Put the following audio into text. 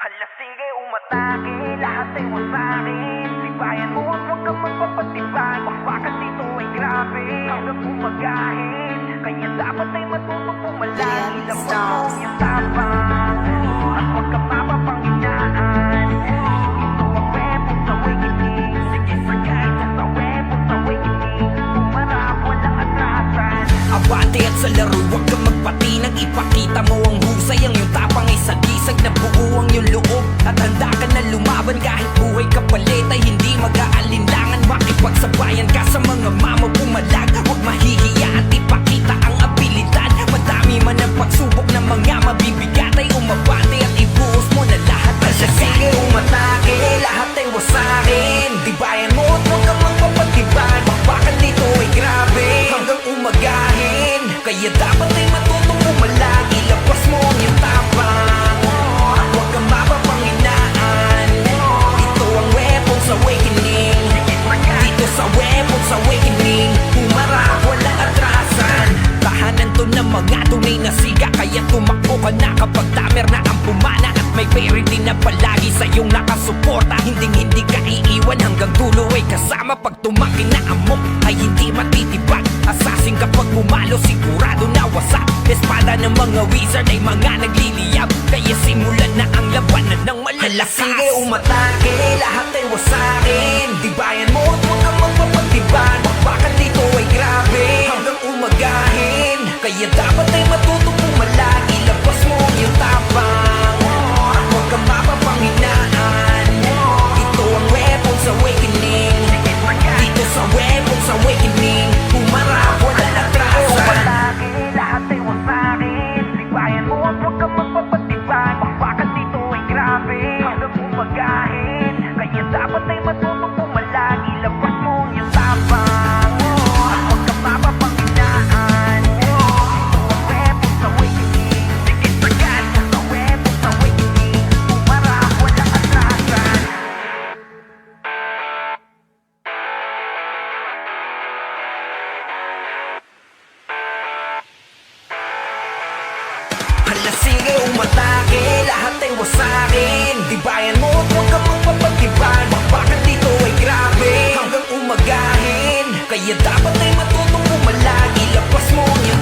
Hala sige umatake, lahat ay wasakin. Tibayan mo at huwag kang magpapatibay. Bakbakan dito ay grabe, hanggang umagahin. Kaya dapat ay matutong pumalagi. Labas mo yung tapang, at huwag kang mapapanghinaan. Ito ang weapons awakening. Sige sagay sa weapons awakening. Pumarap, walang atrasan. Abante at sa laro, huwag kang magpatinag. Ipakita mo ang husay, ang iyong tapang ay sagisag na buo ang iyong loob. At handa ka na lumaban kahit buhay kapalit ay hindi mag-aalinlangan. Makipagsabayan ka sa mga mamo pumalag. Huwag mahihiya at ipakita ang abilidad. Madami man ang pagsubok ng mga mabibigat ay umabante at ibuhos mo na lahat. Hala sige umatake, lahat ay wasakin. Dibayan mo at huwag kang magpapatibay. Bakbakan dito ay grabe, hanggang umagahin. Kaya dapat ay matutong pumalag. Ilabas mo ang iyong tapang, at huwag kang mapapanghinaan. Ito ang weapons awakening. Dito sa weapons awakening, humarap, walang atrasan. Tahanan to ng mga tunay na siga. Kaya tumakbo ka na kapag tamer na ang pumana. At may peri din na palagi sa iyong nakasuporta. Hindi ka iiwan hanggang dulo ay kasama. Pag tumakin na amok ay hindi matitibag. Assassin kapag pumalo sigurado na wasak. Espada ng mga wizard ay mga nagliliyab. Kaya simulan na ang labanan ng malalakas. Hala sige umatake, lahat ay wasakin. Dibayan mo at huwag kang magpapatibag. Bakbakan dito ay grabe, hanggang umagahin. Kaya dapat ay matutong pumalag. Ilabas mo ang iyong tapang, at huwag kang mapapanghinaan. Ito ang weapons awakening. Dito sa weapons awakening, humarap, walang atrasan. Umatake, lahat ay wasakin. Tibayan mo at huwag kang magpapatibay. Bakbakan dito ay grabe, hanggang umagahin. Kaya dapat ay matutong pumalag. Ilabas mo ang iyong tapang, at huwag kang mapapanghinaan. Ito ang weapons awakening. Sige sagad sa weapons awakening. Pumarap, walang atrasan. Hala sige umatake, lahat ay wasakin. Dibayan mo at huwag kang magpapatibay. Bakbakan dito ay grabe, hanggang umagahin. Kaya dapat ay matutong pumalag. Ilabas mo ang iyong